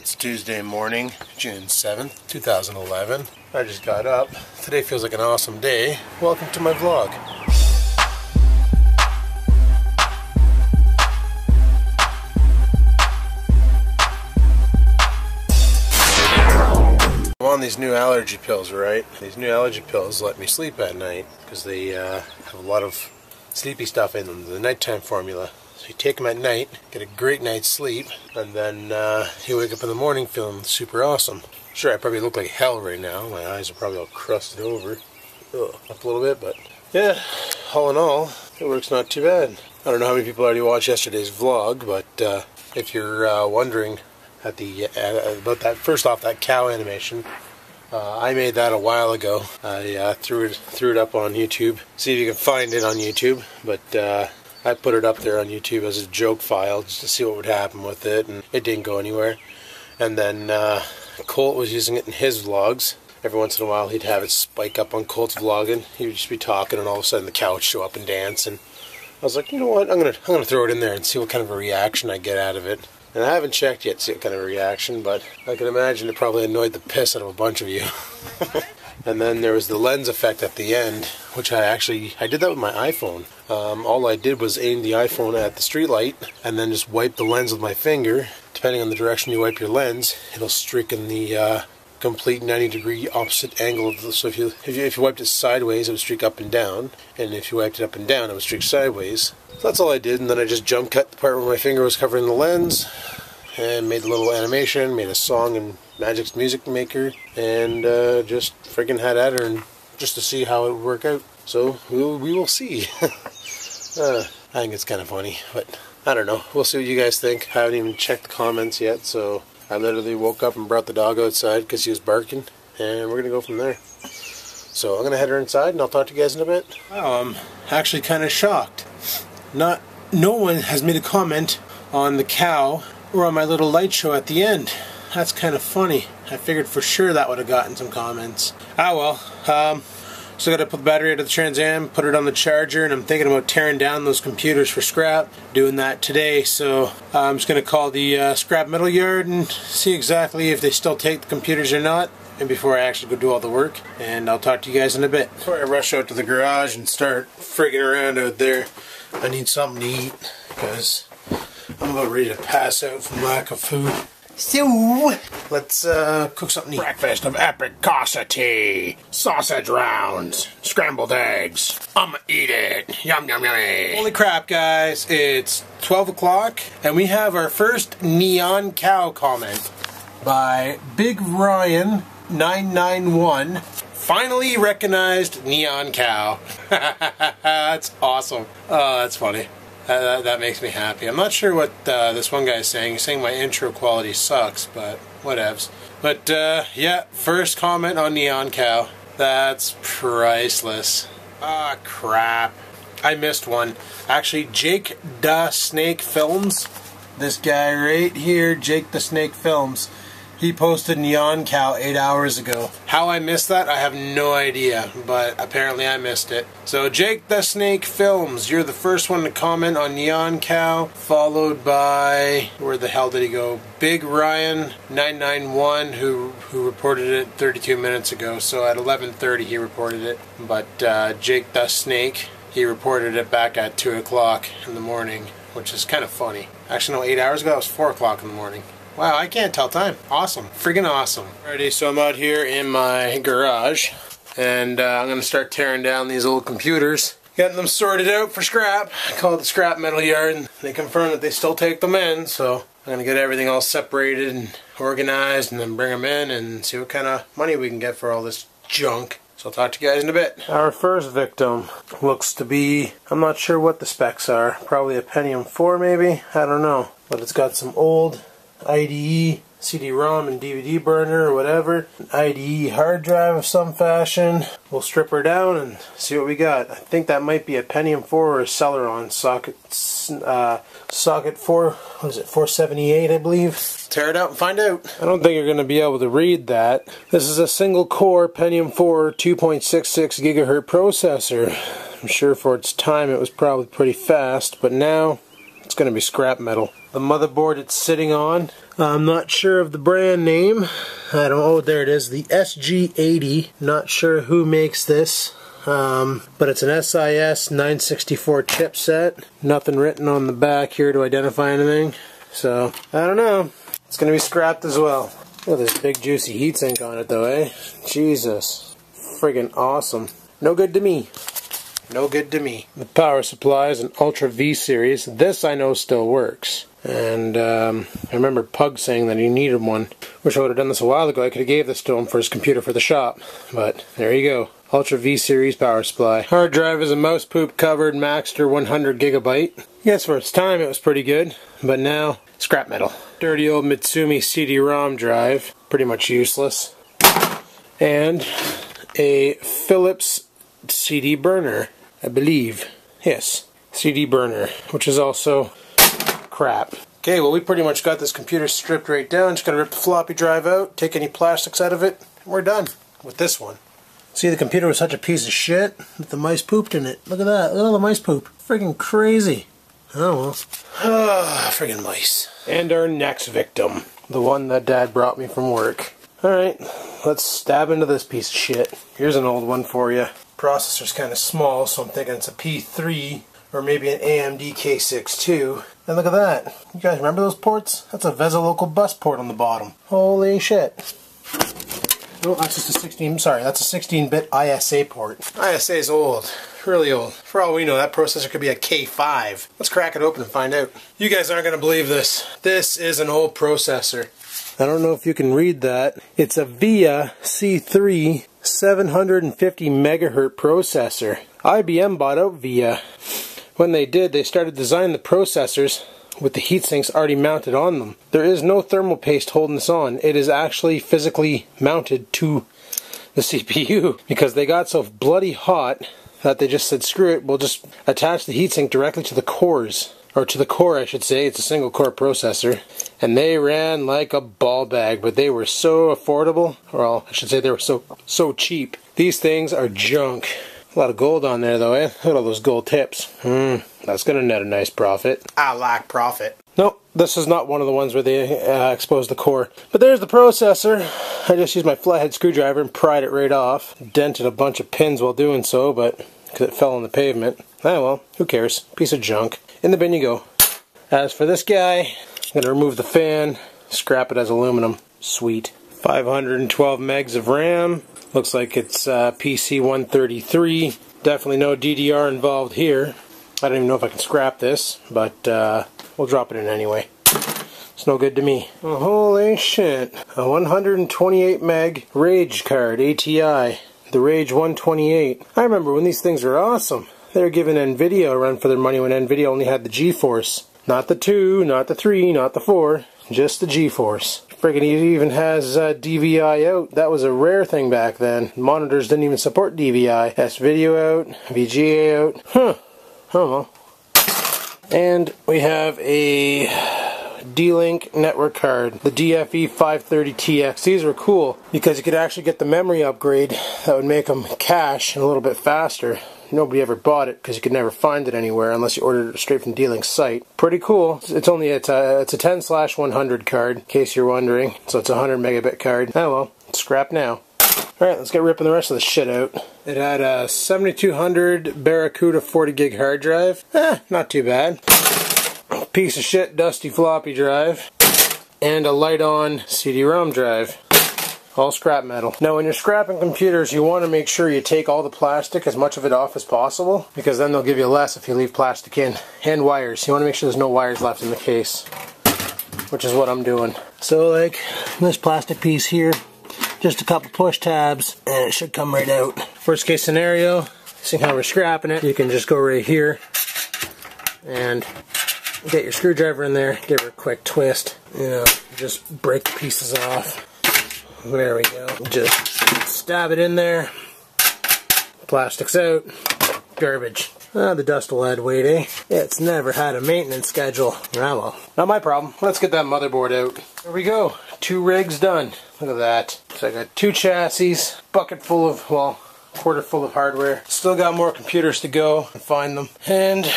It's Tuesday morning, June 7th, 2011. I just got up. Today feels like an awesome day. Welcome to my vlog. I'm on these new allergy pills, right? These new allergy pills let me sleep at night because they have a lot of sleepy stuff in them, the nighttime formula. So you take them at night, get a great night's sleep, and then you wake up in the morning feeling super awesome. Sure, I probably look like hell right now. My eyes are probably all crusted over. Up a little bit, but yeah, all in all, it works not too bad. I don't know how many people already watched yesterday's vlog, but if you're wondering about that, first off, that cow animation, I made that a while ago. I threw it up on YouTube. See if you can find it on YouTube, but I put it up there on YouTube as a joke file just to see what would happen with it, and it didn't go anywhere. And then Colt was using it in his vlogs. Every once in a while he'd have it spike up on Colt's vlogging. He would just be talking and all of a sudden the cow would show up and dance, and I was like, you know what, I'm gonna throw it in there and see what kind of a reaction I get out of it. And I haven't checked yet to see what kind of a reaction, but I can imagine it probably annoyed the piss out of a bunch of you. And then there was the lens effect at the end, which I did that with my iPhone. All I did was aim the iPhone at the street light and then just wipe the lens with my finger. Depending on the direction you wipe your lens, it'll streak in the complete 90-degree opposite angle of the, so if you wiped it sideways, it would streak up and down, and if you wiped it up and down, it would streak sideways. So that's all I did, and then I just jump cut the part where my finger was covering the lens, and made a little animation, made a song in Magic's Music Maker, and just friggin' had at her, and just to see how it would work out. So we will see. I think it's kind of funny, but I don't know. We'll see what you guys think. I haven't even checked the comments yet, so I literally woke up and brought the dog outside because he was barking, and we're going to go from there. So I'm going to head her inside, and I'll talk to you guys in a bit. Wow, I'm actually kind of shocked. No one has made a comment on the cow or on my little light show at the end. That's kind of funny. I figured for sure that would have gotten some comments. Ah well, so I got to put the battery out of the Trans Am, put it on the charger, and I'm thinking about tearing down those computers for scrap. Doing that today, so I'm just going to call the scrap metal yard and see exactly if they still take the computers or not, and before I actually go do all the work. And I'll talk to you guys in a bit. Before I rush out to the garage and start frigging around out there, I need something to eat because I'm about ready to pass out from lack of food. So, let's cook something to eat. Breakfast of epicosity. Sausage rounds. Scrambled eggs. I'ma eat it. Yum yum yummy. Holy crap, guys. It's 12 o'clock and we have our first Neon Cow comment by Big Ryan 991. Finally recognized Neon Cow. That's awesome. Oh, that's funny. That makes me happy. I'm not sure what this one guy is saying. He's saying my intro quality sucks, but whatevs. But yeah, first comment on Neon Cow. That's priceless. Ah, crap. I missed one. Actually, Jake the Snake Films. This guy right here, Jake the Snake Films. He posted Neon Cow 8 hours ago. How I missed that, I have no idea, but apparently I missed it. So Jake the Snake Films, you're the first one to comment on Neon Cow, followed by, where the hell did he go? Big Ryan 991, who reported it 32 minutes ago. So at 11:30 he reported it, but Jake the Snake, he reported it back at 2 o'clock in the morning, which is kind of funny. Actually, no, 8 hours ago, it was 4 o'clock in the morning. Wow, I can't tell time. Awesome. Friggin' awesome. Alrighty, so I'm out here in my garage, and I'm going to start tearing down these old computers, getting them sorted out for scrap. I call it the scrap metal yard, and they confirm that they still take them in, so I'm going to get everything all separated and organized, and then bring them in and see what kind of money we can get for all this junk. So I'll talk to you guys in a bit. Our first victim looks to be, I'm not sure what the specs are, probably a Pentium 4 maybe, I don't know. But it's got some old IDE, CD-ROM and DVD burner or whatever, an IDE hard drive of some fashion. We'll strip her down and see what we got. I think that might be a Pentium 4 or a Celeron socket, socket 4, what is it, 478 I believe. Tear it out and find out. I don't think you're going to be able to read that. This is a single core Pentium 4 2.66 gigahertz processor. I'm sure for its time it was probably pretty fast, but now it's going to be scrap metal. the motherboard it's sitting on. I'm not sure of the brand name. I don't know. Oh, there it is. The SG80. Not sure who makes this. But it's an SIS 964 chipset. Nothing written on the back here to identify anything. So, I don't know. It's going to be scrapped as well. Look at this big juicy heatsink on it though, eh? Jesus. Friggin' awesome. No good to me. No good to me. The power supply is an Ultra V series. This I know still works. And I remember Pug saying that he needed one. Wish I would have done this a while ago. I could have gave this to him for his computer for the shop. But there you go. Ultra V series power supply. Hard drive is a mouse poop covered Maxter 100 gigabyte. Yes, for its time it was pretty good. But now, scrap metal. Dirty old Mitsumi CD-ROM drive. Pretty much useless. And a Philips CD burner, I believe. Yes, CD burner, which is also crap. Okay, well we pretty much got this computer stripped right down. Just gotta rip the floppy drive out, take any plastics out of it, and we're done with this one. See, the computer was such a piece of shit that the mice pooped in it. Look at that, look at all the mice poop. Friggin' crazy. Oh well. Friggin' mice. And our next victim. The one that Dad brought me from work. Alright, let's stab into this piece of shit. Here's an old one for you. Processor's kind of small, so I'm thinking it's a P3 or maybe an AMD K62. And look at that. You guys remember those ports? That's a VESA local bus port on the bottom. Holy shit. Oh, that's just a 16, sorry, that's a 16-bit ISA port. ISA is old. Really old. For all we know, that processor could be a K5. Let's crack it open and find out. You guys aren't going to believe this. This is an old processor. I don't know if you can read that. It's a VIA C3 750 megahertz processor. IBM bought out VIA. When they did, they started designing the processors with the heatsinks already mounted on them. There is no thermal paste holding this on. It is actually physically mounted to the CPU because they got so bloody hot that they just said, screw it, we'll just attach the heatsink directly to the cores. Or to the core, I should say. It's a single core processor. And they ran like a ball bag, but they were so affordable. Well, I should say they were so cheap. These things are junk. A lot of gold on there though, eh? Look at all those gold tips. That's gonna net a nice profit. I like profit. Nope, this is not one of the ones where they exposed the core. But there's the processor. I just used my flathead screwdriver and pried it right off. Dented a bunch of pins while doing so, but because it fell on the pavement. Ah well, who cares? Piece of junk. In the bin you go. As for this guy, I'm going to remove the fan, scrap it as aluminum. Sweet. 512 megs of RAM. Looks like it's PC 133. Definitely no DDR involved here. I don't even know if I can scrap this, but we'll drop it in anyway. It's no good to me. Oh, holy shit. A 128 meg Rage card, ATI. The Rage 128. I remember when these things were awesome. They were giving Nvidia a run for their money when Nvidia only had the GeForce. Not the 2, not the 3, not the 4, just the GeForce. Friggin' it even has DVI out. That was a rare thing back then. Monitors didn't even support DVI. S-Video out, VGA out. Huh. Oh well. And we have a D-Link network card, the DFE 530TX. These were cool because you could actually get the memory upgrade that would make them cache a little bit faster. Nobody ever bought it because you could never find it anywhere unless you ordered it straight from D-Link's site. Pretty cool. It's a 10/100 card, in case you're wondering. So it's a 100 megabit card. Oh well, it's scrap now. Alright, let's get ripping the rest of this shit out. It had a 7200 Barracuda 40 gig hard drive. Not too bad. Piece of shit dusty floppy drive. And a light-on CD-ROM drive. All scrap metal. Now when you're scrapping computers, you want to make sure you take all the plastic, as much of it off as possible, because then they'll give you less if you leave plastic in. And wires. You want to make sure there's no wires left in the case, which is what I'm doing. So like this plastic piece here, just a couple push tabs and it should come right out. Worst case scenario, seeing how we're scrapping it, you can just go right here and get your screwdriver in there, give her a quick twist, you know, just break the pieces off. There we go. Just stab it in there. Plastic's out. Garbage. The dust will add weight, eh? It's never had a maintenance schedule. Ah well. Not my problem. Let's get that motherboard out. There we go. 2 rigs done. Look at that. So I got 2 chassis, bucket full of, well, quarter full of hardware. Still got more computers to go and find them. And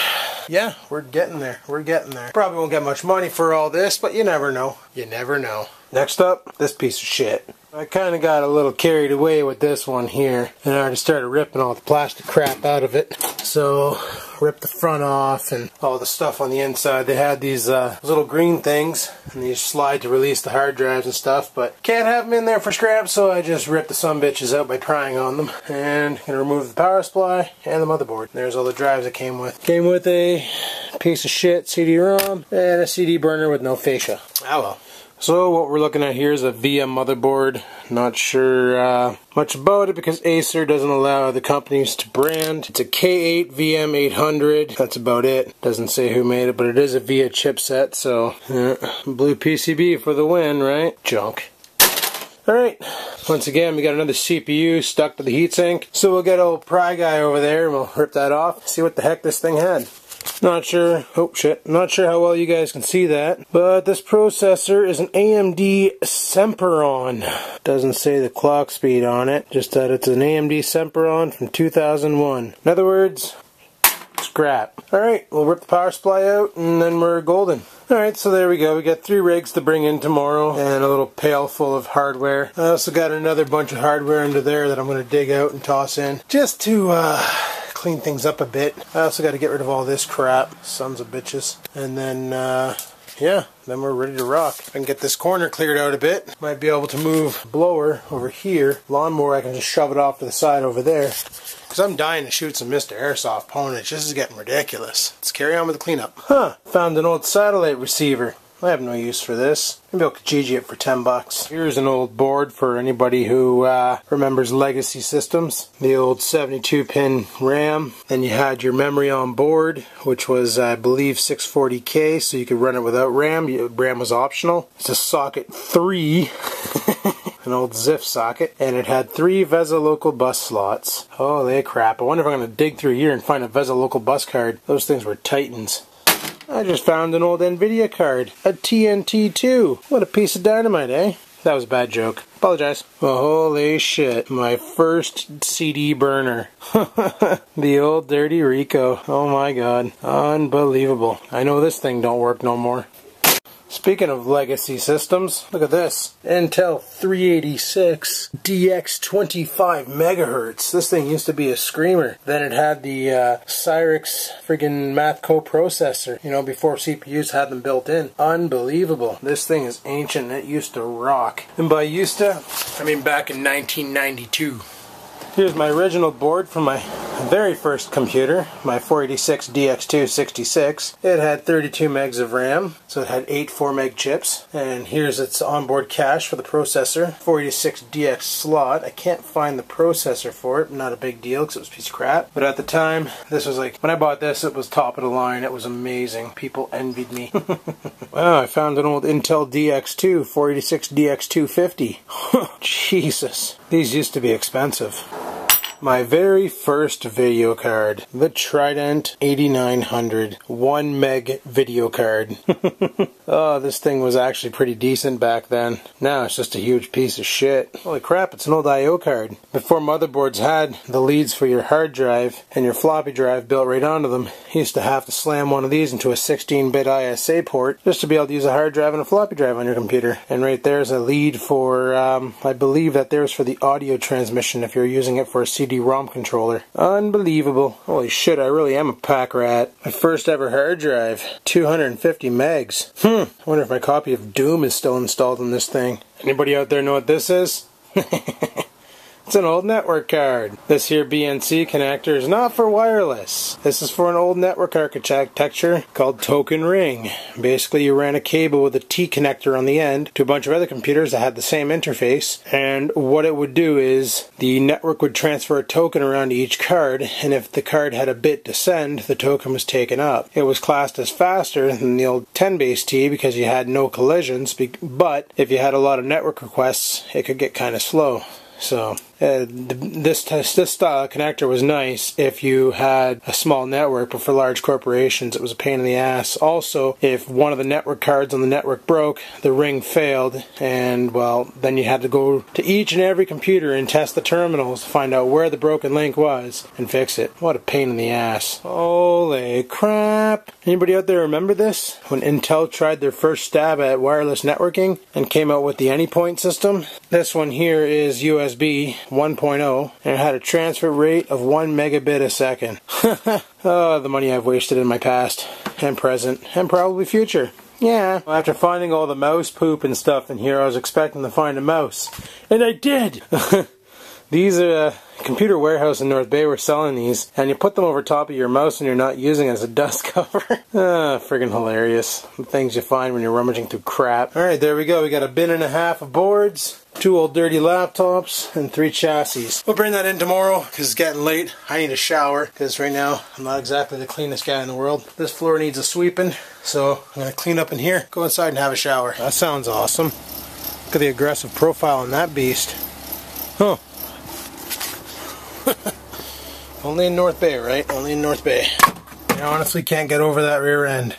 yeah, we're getting there. We're getting there. Probably won't get much money for all this, but you never know. You never know. Next up, this piece of shit. I kind of got a little carried away with this one here, and I already started ripping all the plastic crap out of it. So, ripped the front off and all the stuff on the inside. They had these little green things, and these slide to release the hard drives and stuff, but can't have them in there for scrap, so I just ripped the sumbitches out by prying on them. And gonna remove the power supply and the motherboard. There's all the drives it came with. Came with a piece of shit CD-ROM and a CD burner with no fascia. Ah well. So what we're looking at here is a VM motherboard. Not sure much about it because Acer doesn't allow the companies to brand. It's a K8 VM 800. That's about it. Doesn't say who made it, but it is a VIA chipset, so blue PCB for the win, right? Junk. Alright, once again we got another CPU stuck to the heatsink. So we'll get old Pry Guy over there and we'll rip that off, see what the heck this thing had. Not sure, oh shit, not sure how well you guys can see that, but this processor is an AMD Semperon. Doesn't say the clock speed on it, just that it's an AMD Semperon from 2001. In other words, scrap. Alright, we'll rip the power supply out and then we're golden. Alright, so there we go. We got 3 rigs to bring in tomorrow and a little pail full of hardware. I also got another bunch of hardware under there that I'm going to dig out and toss in just to clean things up a bit. I also got to get rid of all this crap, sons of bitches. And then, yeah, then we're ready to rock. If I can get this corner cleared out a bit, might be able to move blower over here. Lawnmower, I can just shove it off to the side over there. Because I'm dying to shoot some Mr. Airsoft ponage. This is getting ridiculous. Let's carry on with the cleanup. Huh, found an old satellite receiver. I have no use for this. Maybe I'll Kijiji it for 10 bucks. Here's an old board for anybody who remembers legacy systems. The old 72-pin RAM. Then you had your memory on board, which was, I believe, 640K, so you could run it without RAM. RAM was optional. It's a socket 3. An old ZIF socket. And it had 3 VESA local bus slots. Holy crap. I wonder if I'm going to dig through here and find a VESA local bus card. Those things were titans. I just found an old NVIDIA card. A TNT2. What a piece of dynamite, eh? That was a bad joke. Apologize. Oh, holy shit. My first CD burner. The old Dirty Rico. Oh my god. Unbelievable. I know this thing don't work no more. Speaking of legacy systems, look at this. Intel 386 DX25 megahertz. This thing used to be a screamer. Then it had the Cyrix friggin' math coprocessor, you know, before CPUs had them built in. Unbelievable. This thing is ancient. It used to rock. And by used to, I mean back in 1992. Here's my original board from my very first computer, my 486 DX266. It had 32 megs of RAM, so it had 8 4 meg chips. And here's its onboard cache for the processor, 486 DX slot. I can't find the processor for it, not a big deal because it was a piece of crap. But at the time, this was like, when I bought this, it was top of the line. It was amazing. People envied me. Wow, I found an old Intel DX2, 486 DX250. Jesus. These used to be expensive. My very first video card, the Trident 8900 1 meg video card. Oh, this thing was actually pretty decent back then. Now it's just a huge piece of shit. Holy crap, it's an old I/O card. Before motherboards had the leads for your hard drive and your floppy drive built right onto them, you used to have to slam one of these into a 16-bit ISA port just to be able to use a hard drive and a floppy drive on your computer. And right there's a lead for, I believe that there's for the audio transmission if you're using it for a CD-ROM controller. Unbelievable. Holy shit, I really am a pack rat. My first ever hard drive, 250 megs. I wonder if my copy of Doom is still installed on this thing. Anybody out there know what this is? It's an old network card. This here BNC connector is not for wireless. This is for an old network architecture called Token Ring. Basically, you ran a cable with a T connector on the end to a bunch of other computers that had the same interface, and what it would do is the network would transfer a token around to each card, and if the card had a bit to send, the token was taken up. It was classed as faster than the old 10-base T because you had no collisions, but if you had a lot of network requests, it could get kind of slow. So this style of connector was nice if you had a small network, but for large corporations it was a pain in the ass. Also, if one of the network cards on the network broke, the ring failed, and well, then you had to go to each and every computer and test the terminals to find out where the broken link was and fix it. What a pain in the ass. Holy crap. Anybody out there remember this? When Intel tried their first stab at wireless networking and came out with the Anypoint system? This one here is USB 1.0 and it had a transfer rate of 1 megabit a second. Oh, the money I've wasted in my past and present and probably future. Yeah. After finding all the mouse poop and stuff in here, I was expecting to find a mouse. And I did! These Computer Warehouse in North Bay were selling these, and you put them over top of your mouse when you're not using it as a dust cover. Friggin' hilarious. The things you find when you're rummaging through crap. Alright, there we go. We got a bin and a half of boards, 2 old dirty laptops, and 3 chassis. We'll bring that in tomorrow, because it's getting late. I need a shower, because right now I'm not exactly the cleanest guy in the world. This floor needs a sweeping, so I'm going to clean up in here, go inside and have a shower. That sounds awesome. Look at the aggressive profile on that beast. Huh. Only in North Bay, right? Only in North Bay. I honestly can't get over that rear end.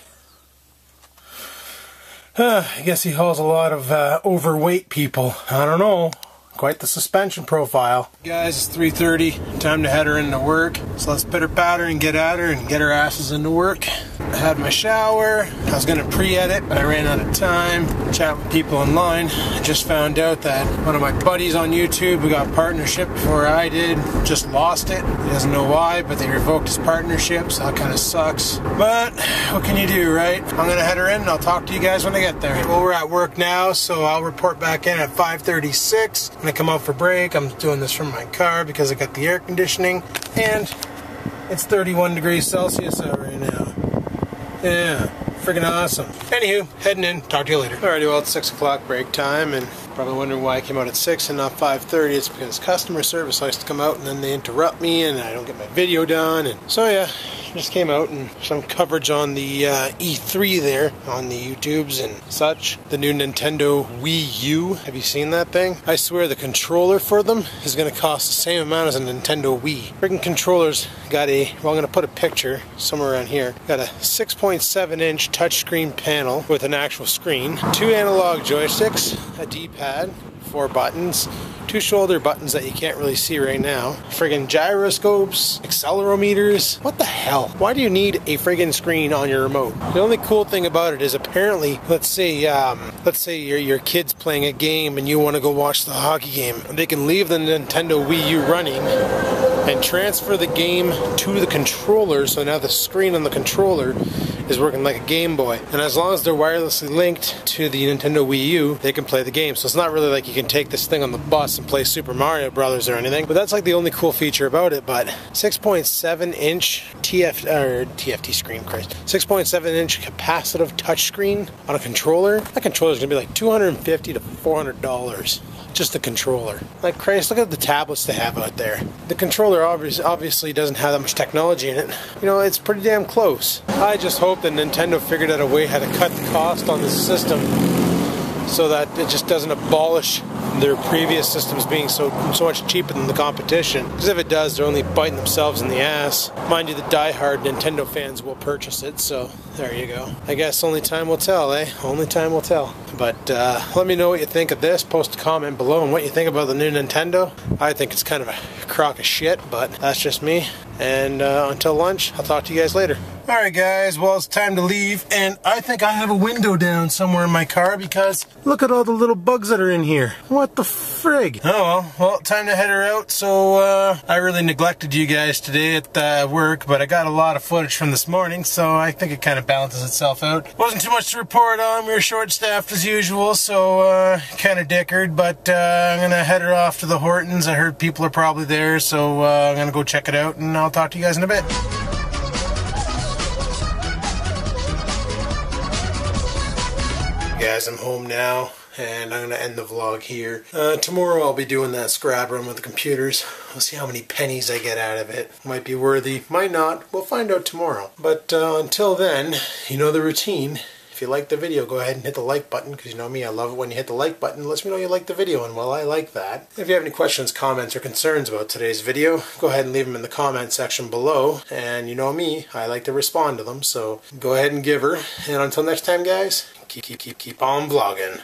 I guess he hauls a lot of overweight people. I don't know. Quite the suspension profile. Guys, it's 3:30. Time to head her into work. So let's pitter patter and get at her and get her asses into work. I had my shower. I was going to pre-edit, but I ran out of time. Chat with people online. I just found out that one of my buddies on YouTube who got partnership before I did just lost it. He doesn't know why, but they revoked his partnership, so that kind of sucks. But what can you do, right? I'm going to head her in and I'll talk to you guys when I get there. Well, we're at work now, so I'll report back in at 5:36. When I come out for break, I'm doing this from my car because I got the air conditioning, and it's 31 degrees Celsius out right now. Yeah, friggin' awesome. Anywho, heading in. Talk to you later. Alrighty, well, it's 6 o'clock break time, and probably wondering why I came out at 6 and not 5:30. It's because customer service likes to come out and then they interrupt me and I don't get my video done. And so yeah, just came out and some coverage on the E3 there on the YouTubes and such. The new Nintendo Wii U. Have you seen that thing? I swear the controller for them is going to cost the same amount as a Nintendo Wii. Friggin' controllers got a, well, I'm going to put a picture somewhere around here. Got a 6.7-inch touchscreen panel with an actual screen, 2 analog joysticks, a D-pad, 4 buttons, 2 shoulder buttons that you can't really see right now, friggin' gyroscopes, accelerometers. What the hell? Why do you need a friggin' screen on your remote? The only cool thing about it is apparently, let's say your kid's playing a game and you want to go watch the hockey game. They can leave the Nintendo Wii U running and transfer the game to the controller, so now the screen on the controller is working like a Game Boy. And as long as they're wirelessly linked to the Nintendo Wii U, they can play the game. So it's not really like you can take this thing on the bus and play Super Mario Brothers or anything. But that's like the only cool feature about it. But 6.7-inch TFT screen, Christ. 6.7-inch capacitive touchscreen on a controller. That controller is going to be like $250 to $400. Just the controller. Like Christ, look at the tablets they have out there. The controller obviously doesn't have that much technology in it. You know, it's pretty damn close. I just hope that Nintendo figured out a way how to cut the cost on the system so that it just doesn't abolish their previous systems being so much cheaper than the competition. Because if it does, they're only biting themselves in the ass. Mind you, the die-hard Nintendo fans will purchase it, so there you go. I guess only time will tell, eh? Only time will tell. But let me know what you think of this. Post a comment below on what you think about the new Nintendo. I think it's kind of a crock of shit, but that's just me. And until lunch, I'll talk to you guys later. Alright guys, well it's time to leave, and I think I have a window down somewhere in my car because look at all the little bugs that are in here. What the frig? Oh well, time to head her out. So I really neglected you guys today at work, but I got a lot of footage from this morning, so I think it kind of balances itself out. Wasn't too much to report on. We were short-staffed as usual, so kind of dickered, but I'm gonna head her off to the Hortons. I heard people are probably there, so I'm gonna go check it out, and I'll talk to you guys in a bit. Guys, I'm home now, and I'm going to end the vlog here. Tomorrow I'll be doing that scrap run with the computers. We'll see how many pennies I get out of it. Might be worthy, might not. We'll find out tomorrow. But until then, you know the routine. If you like the video, go ahead and hit the like button, because you know me, I love it when you hit the like button. It lets me know you like the video, and well, I like that. If you have any questions, comments, or concerns about today's video, go ahead and leave them in the comment section below, and you know me, I like to respond to them, so go ahead and give her. And until next time, guys, keep on vlogging.